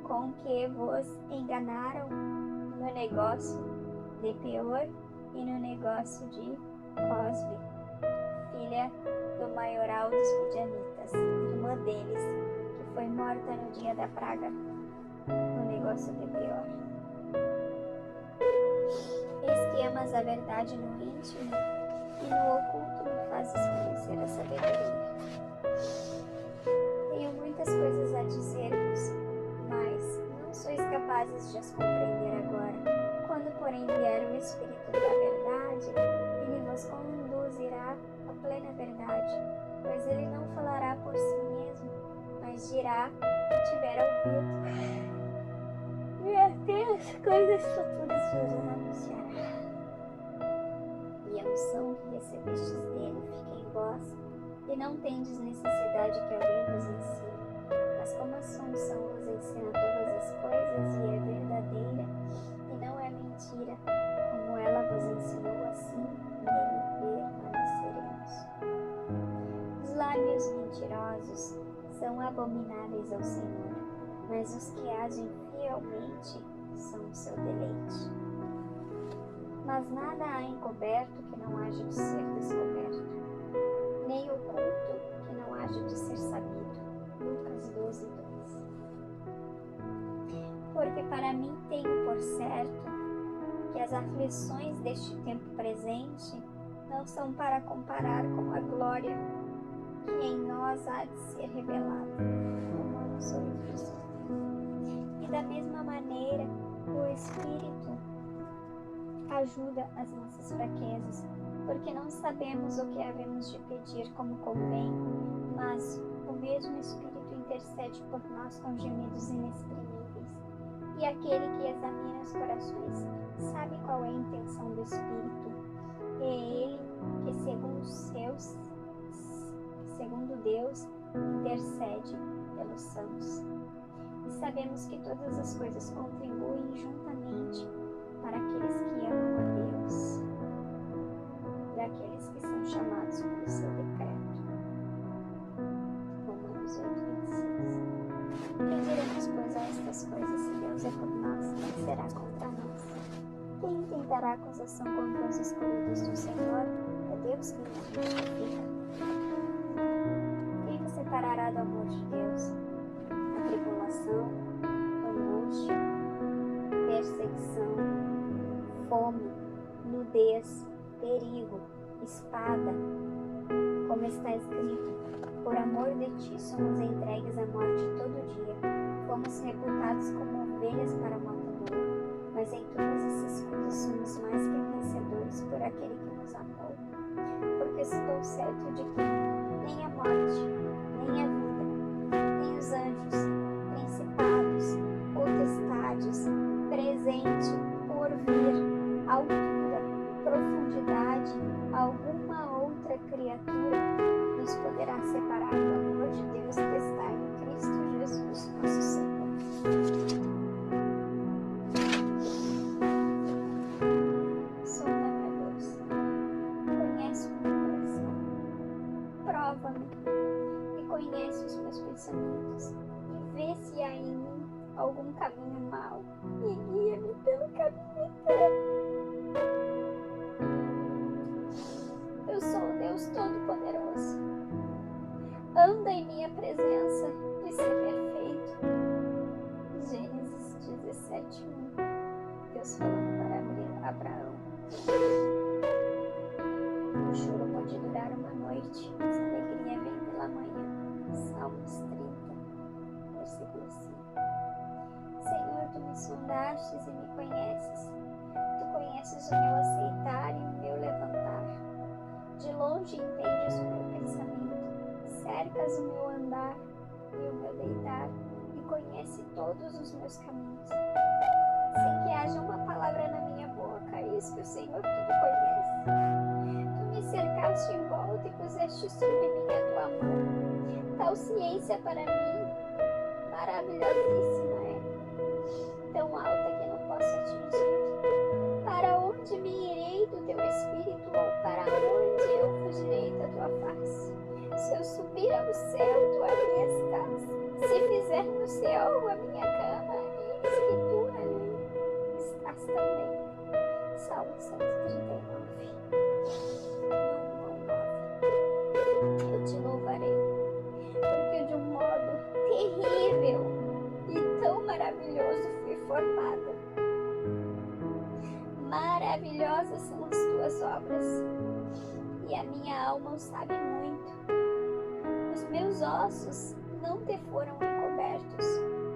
com que vos enganaram no negócio de Peor e no negócio de Cosbe, filha do maioral dos midianitas, irmã deles, que foi morta no dia da praga, no negócio de Peor. Eis que amas a verdade no íntimo, e no oculto me fazes conhecer a sabedoria. Tenho muitas coisas a dizer-vos, mas não sois capazes de as compreender agora. Quando, porém, vier o Espírito da verdade, ele vos conduzirá à plena verdade, pois ele não falará por si mesmo, mas dirá o que tiver ouvido. E até as coisas futuras vos anunciará. E a unção que recebestes dele fica em vós, e não tendes necessidade que alguém vos ensine. Mas como a sua unção vos ensina todas as coisas, e é verdadeira, e não é mentira, como ela vos ensinou, assim nele permaneceremos. Os lábios mentirosos são abomináveis ao Senhor, mas os que agem fielmente são o seu deleite. Mas nada há encoberto que não haja de ser descoberto, nem oculto que não haja de ser sabido. Lucas 12:2. Porque para mim tenho por certo que as aflições deste tempo presente não são para comparar com a glória que em nós há de ser revelada. Romanos 8:18. E da mesma maneira, o Espírito ajuda as nossas fraquezas, porque não sabemos o que havemos de pedir como convém, mas o mesmo Espírito intercede por nós com gemidos inexprimíveis. E aquele que examina os corações sabe qual é a intenção do Espírito. É ele que, segundo Deus, intercede pelos santos. E sabemos que todas as coisas contribuem juntamente para aqueles que amam a Deus, daqueles que são chamados pelo seu decreto. Romanos 8:26. Que diremos, pois, a estas coisas? Se Deus é por nós, quem será contra nós? Quem intentará acusação contra os escolhidos do Senhor? É Deus quem nos justifica. Quem nos separará do amor de Deus? A tribulação, angústia, perseguição, fome, nudez, perigo, espada. Como está escrito: por amor de ti somos entregues à morte todo dia, fomos reputados como ovelhas para matadouro, mas em todas essas coisas somos mais que vencedores por aquele que nos amou. Porque estou certo de que nem a morte, nem a vida, nem os anjos, principados, potestades, presente, porvir, altura, profundidade, alguma outra criatura nos poderá separar do amor de Deus que está em Cristo Jesus, nosso Senhor. Sonda-me, Deus, conhece o meu coração, prova-me e conhece os meus pensamentos, e vê se há em mim algum caminho mau, e guia-me pelo caminho eterno. Eu sou o Deus Todo-Poderoso. Anda em minha presença e ser perfeito. Gênesis 17:1. Deus falando para Abraão. O choro pode durar uma noite, mas a alegria vem pela manhã. Salmos 30, versículo 5. Senhor, tu me sondastes e me conheces. Tu conheces o meu aceitar e o meu levantar. De longe entendes o meu pensamento, cercas o meu andar e o meu deitar, e conhece todos os meus caminhos. Sem que haja uma palavra na minha boca, isso que o Senhor tudo conhece. Tu me cercaste em volta e puseste sobre mim a tua mão. Tal ciência para mim, maravilhosíssima é, tão alta que não posso atingir. Para onde me irei do teu espírito, ou para onde eu fugirei da tua face? Se eu subir ao céu, tu ali estás. Se fizer no céu a minha cama, eis que tu ali estás também. Salmo 139. Eu te louvarei, porque de um modo terrível e tão maravilhoso fui formada. Maravilhosas são as tuas obras, e a minha alma o sabe muito. Os meus ossos não te foram encobertos,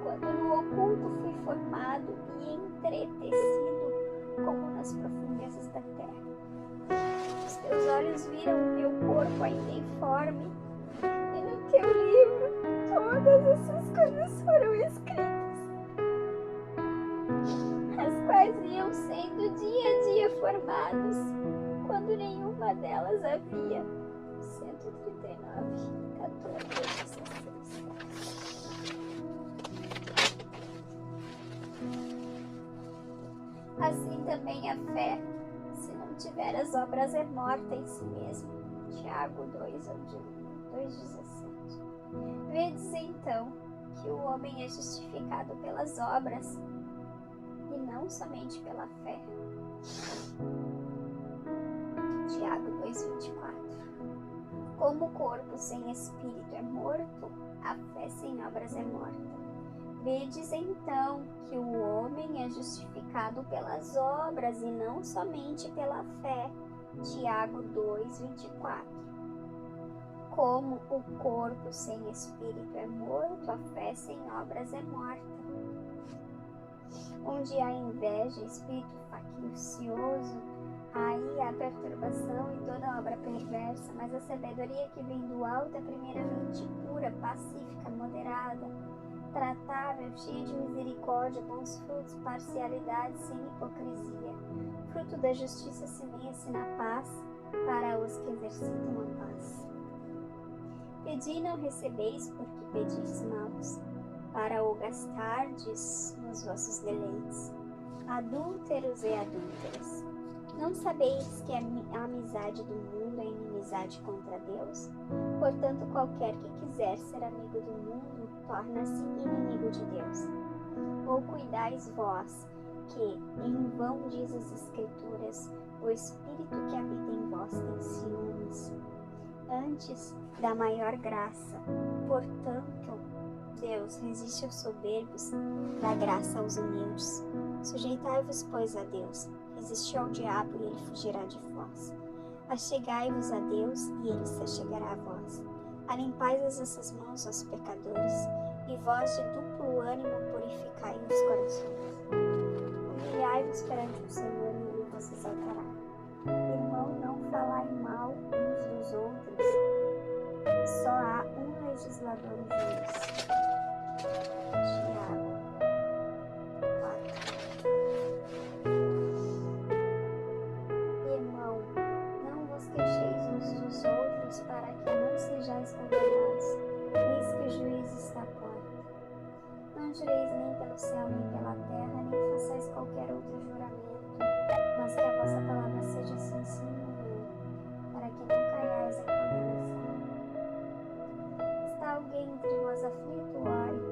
quando no oculto fui formado e entretecido como nas profundezas da terra. Os teus olhos viram o meu corpo ainda informe, e no teu livro todas essas coisas foram escritas, as quais iam sendo dia a dia formados, quando nenhuma delas havia. 139, 14, 16. Assim também a fé, se não tiver as obras, é morta em si mesma. Tiago 2:17. Vedes então que o homem é justificado pelas obras e não somente pela fé. Tiago 2:24. Como o corpo sem espírito é morto, a fé sem obras é morta. Vedes então que o homem é justificado pelas obras e não somente pela fé. Tiago 2:24. Como o corpo sem espírito é morto, a fé sem obras é morta. Onde há inveja, espírito faccioso, aí há perturbação e toda obra perversa, mas a sabedoria que vem do alto é primeiramente pura, pacífica, moderada, tratável, cheia de misericórdia, bons frutos, parcialidade, sem hipocrisia. Fruto da justiça semeia-se na paz, para os que exercitam a paz. Pedi e não recebeis, porque pedis maus, para o gastardes nos vossos deleites. Adúlteros e adúlteras, não sabeis que a amizade do mundo é inimizade contra Deus? Portanto, qualquer que quiser ser amigo do mundo, torna-se inimigo de Deus. Ou cuidais vós, que em vão diz as Escrituras, o Espírito que habita em vós tem ciúmes. Antes, da maior graça, portanto, Deus resiste aos soberbos, dá graça aos humildes. Sujeitai-vos, pois, a Deus, resisti ao diabo e ele fugirá de vós. Achegai-vos a Deus e ele se achegará a vós. Alimpais as vossas mãos aos pecadores, e vós de duplo ânimo purificai os corações. Humilhai-vos perante o Senhor e ele vos exaltará. Irmão, não falai mal uns dos outros, só há um legislador justo. Tiago 4. Irmão, não vos queixeis uns dos outros, para que não sejais condenados. Eis que o juízo está à porta. Não jureis nem pelo céu, nem pela terra, nem façais qualquer outro juramento, mas que a vossa palavra seja sim, sim, amém, para que não caiais em condenação. Está alguém entre vós aflito? Ore.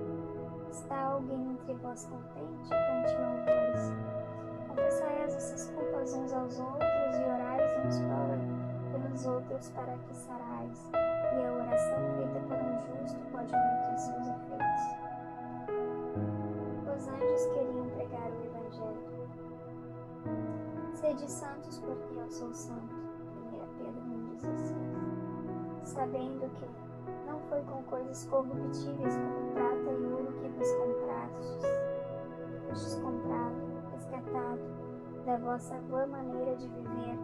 Está alguém entre vós contente? Cante louvores. Confessai as vossas culpas uns aos outros e orai uns pelos outros para que sarais. E a oração feita por um justo pode muito seus efeitos. Os anjos queriam pregar o Evangelho. Sede santos, porque eu sou santo. 1 Pedro 1,16. Sabendo que não foi com coisas corruptíveis como prata e ouro que vos fostes comprado, resgatado da vossa boa maneira de viver,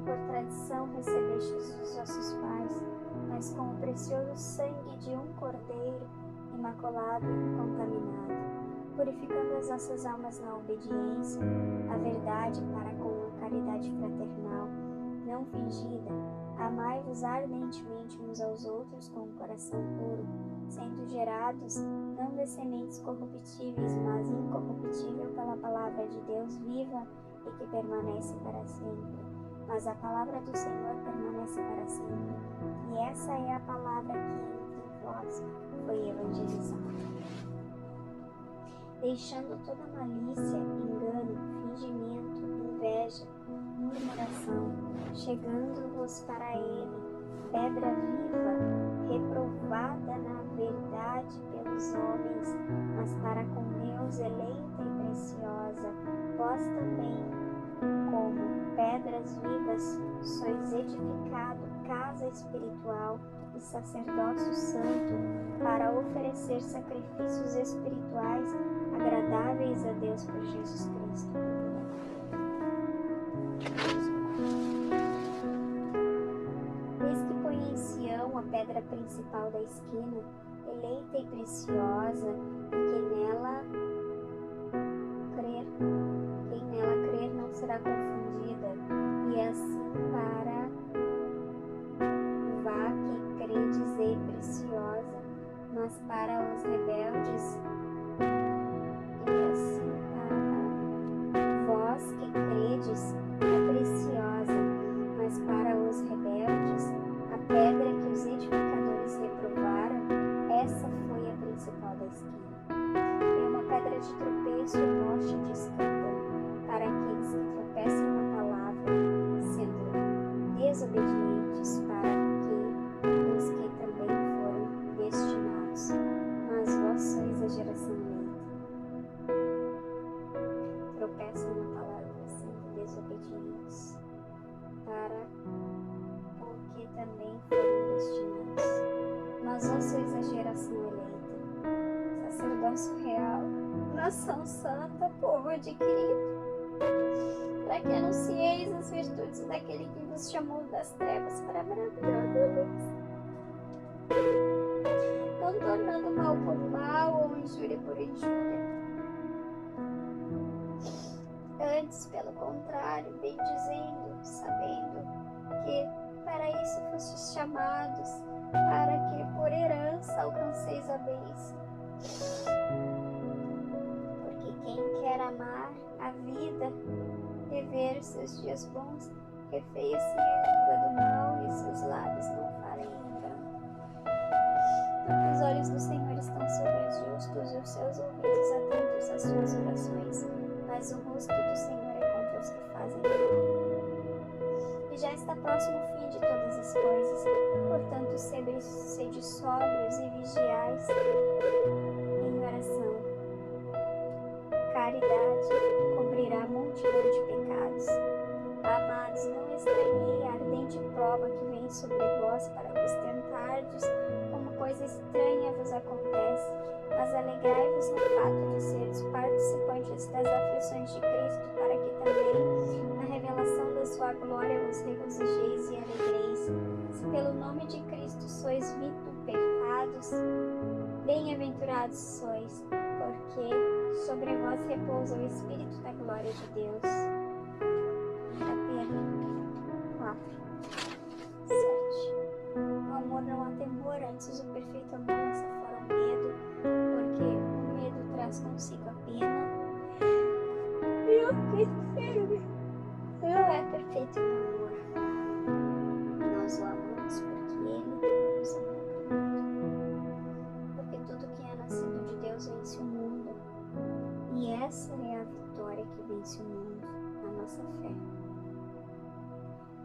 por tradição recebestes dos vossos pais, mas com o precioso sangue de um cordeiro, imaculado e incontaminado, purificando as nossas almas na obediência, à verdade para com a caridade fraternal, não fingida, amai-vos ardentemente uns aos outros com um coração puro, sendo gerados não de sementes corruptíveis, mas incorruptível pela palavra de Deus viva e que permanece para sempre. Mas a palavra do Senhor permanece para sempre, e essa é a palavra que entre vós foi evangelizada. Deixando toda malícia, engano, fingimento, inveja, murmuração, chegando-vos para ele, pedra viva, reprovada na verdade pelos homens, mas para com Deus eleita e preciosa, vós também, como pedras vivas, sois edificado casa espiritual e sacerdócio santo, para oferecer sacrifícios espirituais agradáveis a Deus por Jesus Cristo. Eis que põe em Sião a pedra principal da esquina, eleita e preciosa, e quem nela crer não será confundida, e assim para vá que credes é preciosa, mas para os rebeldes, e assim para vós que credes é preciosa, mas para os rebeldes, a pedra que os edificadores reprovaram, essa foi a principal da esquina. É uma pedra de tropeço e rocha de escândalo para aqueles que tropeçam na palavra, sendo desobedientes, para que os que também foram destinados. Mas vós sois a geração eleita. Tropeçam na palavra, sendo desobedientes, para o que também foram destinados. Mas vós sois a geração eleita, sacerdócio real, nação santa, povo adquirido, para que anuncieis as virtudes daquele que vos chamou das trevas para a maravilhosa luz, não tornando mal por mal ou injúria por injúria, antes, pelo contrário, bem dizendo, sabendo que para isso fostes chamados, para que por herança alcanceis a bênção. Porque quem quer amar a vida e ver seus dias bons, refeia-se a língua do mal e seus lábios não falem engano. Porque os olhos do Senhor estão sobre os justos e os seus ouvidos atentos às suas orações, mas o rosto do Senhor é contra os que fazem mal. E já está próximo o fim de todas as coisas, portanto sede sóbrios e vigiais em oração. Caridade cobrirá a multidão de pecados. Amados, não estranhei a ardente prova que vem sobre vós para vos tentardes, como coisa estranha vos acontece, mas alegrai-vos no fato de seres participantes das aflições de Cristo, para que também, na revelação da sua glória, vos regozijeis e alegreis. Se pelo nome de Cristo sois vituperados, bem-aventurados sois, porque sobre vós repousa o Espírito da glória de Deus. Pedro 4, 7. No amor não há temor, antes o perfeito amor lança fora o medo, porque o medo traz consigo a pena, e o que serve não é perfeito no amor. Nós o amamos porque ele nos amou primeiro. Porque tudo que é nascido de Deus vence o mundo, e essa é a vitória que vence o mundo, a nossa fé.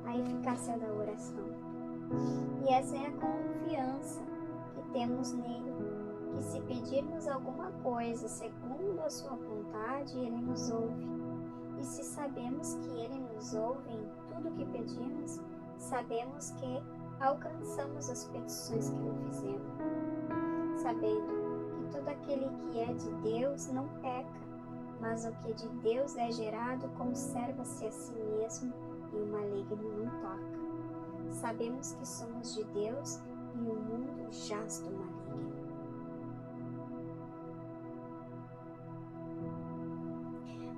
A eficácia da oração. E essa é a confiança que temos nele, que se pedirmos alguma coisa segundo a sua vontade, ele nos ouve. E se sabemos que ele nos ouve em tudo que pedimos, sabemos que alcançamos as petições que lhe fizemos. Sabendo que todo aquele que é de Deus não peca, mas o que de Deus é gerado conserva-se a si mesmo e o maligno não toca. Sabemos que somos de Deus e o mundo jaz do maligno.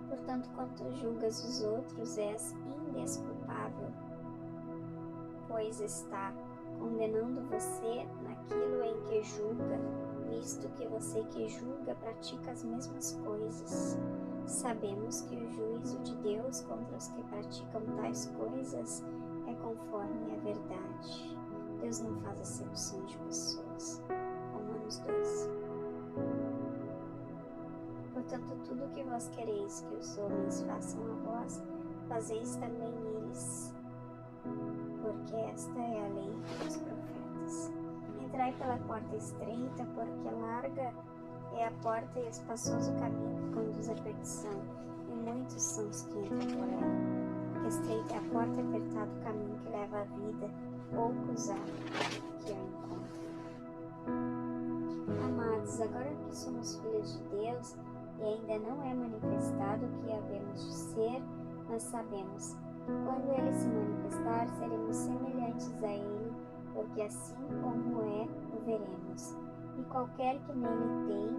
Portanto, quanto julgas os outros, és indesculpável, pois está condenando você naquilo em que julga, visto que você que julga pratica as mesmas coisas. Sabemos que o juízo de Deus contra os que praticam tais coisas é conforme a verdade. Deus não faz acepção de pessoas. Romanos 2. Portanto, tudo que vós quereis que os homens façam a vós, fazeis também eles, porque esta é a lei dos profetas. Entrai pela porta estreita, porque larga é a porta e espaçoso o caminho que conduz à perdição, e muitos são os que entram por ela. Porque estreita é a porta e apertado o caminho que leva à vida, poucos há que a encontram. Amados, agora que somos filhos de Deus, e ainda não é manifestado o que havemos de ser, nós sabemos. Quando ele se manifestar, seremos semelhantes a ele, porque assim como é, o veremos. E qualquer que nele tem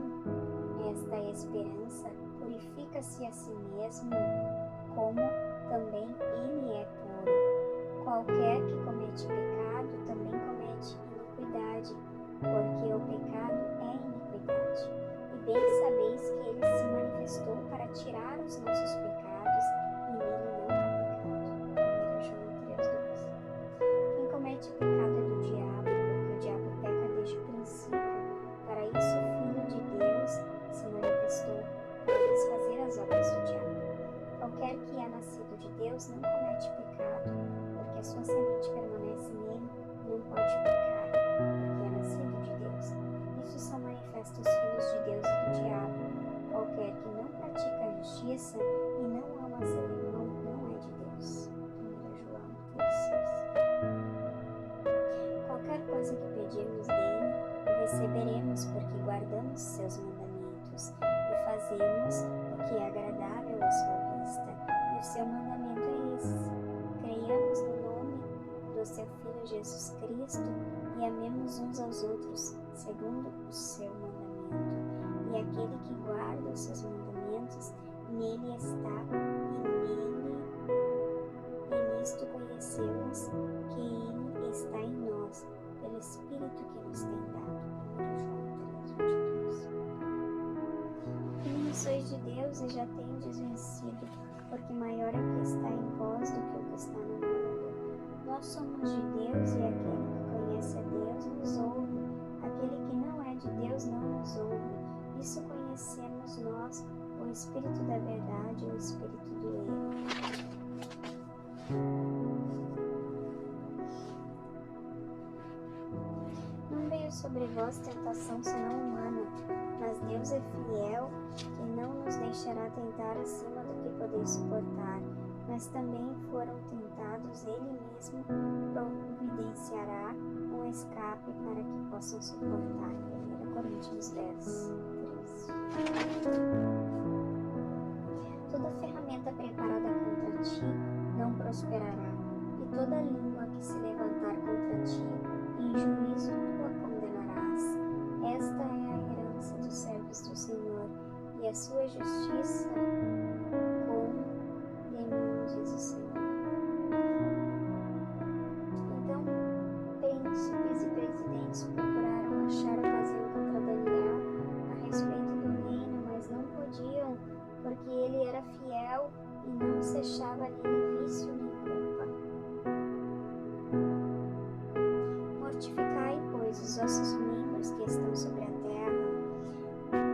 esta esperança, purifica-se a si mesmo, como também ele é puro. Qualquer que comete pecado, também comete iniquidade, porque o pecado é iniquidade. E bem sabeis que ele se manifestou para tirar os nossos pecados, e nele não há pecado. 1 João 3:2. Quem comete pecado é do diabo, porque o diabo peca desde o princípio. Para isso o Filho de Deus se manifestou, para desfazer as obras do diabo. Qualquer que é nascido de Deus não comete pecado, porque a sua semente permanece nele, não pode pecar, porque é nascido de Deus. Isso são manifestos os filhos de Deus e do diabo. Qualquer que não pratica a justiça e não ama seu irmão não é de Deus. 1 João 3:6. Qualquer coisa que pedirmos dele, o receberemos, porque guardamos seus mandamentos e fazemos o que é agradável à sua vista. E o seu mandamento é esse: creiamos no nome do seu Filho Jesus Cristo e amemos uns aos outros, segundo o seu mandamento. E aquele que guarda os seus mandamentos, nele está, e nisto conhecemos que ele está em nós, pelo Espírito que nos tem dado. 1 João 3:22. Filhos sois de Deus e já tendes vencido, porque maior é o que está em vós do que o que está no mundo. Nós somos de Deus e aquele que conhece a Deus nos ouve. Aquele que não é de Deus não nos ouve. Isso conhecemos nós, o Espírito da verdade e o Espírito do erro. Não veio sobre vós tentação senão humana, mas Deus é fiel, que não nos deixará tentar acima do que podeis suportar, mas também foram tentados, ele mesmo providenciará um escape para que possam suportar. 1 Coríntios 10:13. Toda ferramenta preparada contra ti não prosperará, e toda língua que se levantar contra ti, em juízo tu a condenarás. Esta é a herança dos servos do Senhor, e a sua justiça como de mim, diz o Senhor. Então, príncipes e presidentes procuraram achar ocasião contra Daniel a respeito do reino, mas não podiam, porque ele era fiel e não se achava nele vício nem culpa. Mortificai, pois, os vossos membros que estão sobre a terra,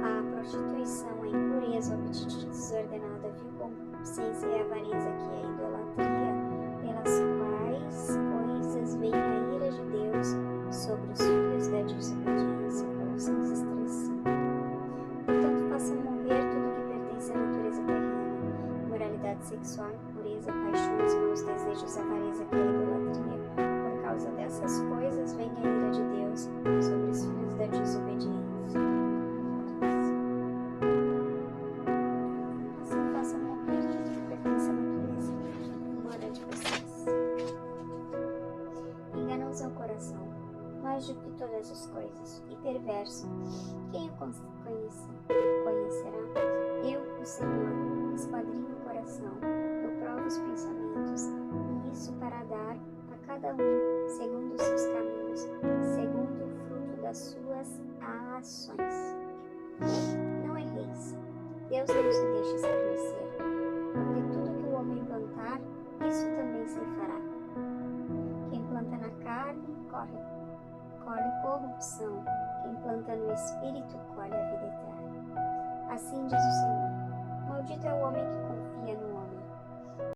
a prostituição, a impureza, o apetite desordenado, a vil concupiscência e a avareza, que é a idolatria, pelas quais coisas vem a ira de Deus sobre os filhos da desobediência. Colossenses 3:5. Portanto, façam morrer tudo que pertence à natureza terrena: imoralidade sexual, impureza, paixões, maus desejos, avareza, que é a idolatria. Por causa dessas coisas vem a ira de Deus sobre os filhos da desobediência. Assim façam morrer tudo que pertence à natureza, embora de vocês. e perverso. Quem o conhecerá? Eu, o Senhor, esquadrinho o coração, eu provo os pensamentos, e isso para dar a cada um, segundo os seus caminhos, segundo o fruto das suas ações. Não erreis. Deus não se deixa escarnecer, porque tudo que o homem plantar, isso também se fará. Quem planta na carne, colhe corrupção. Quem planta no Espírito, colhe a vida eterna. Assim diz o Senhor: maldito é o homem que confia no homem,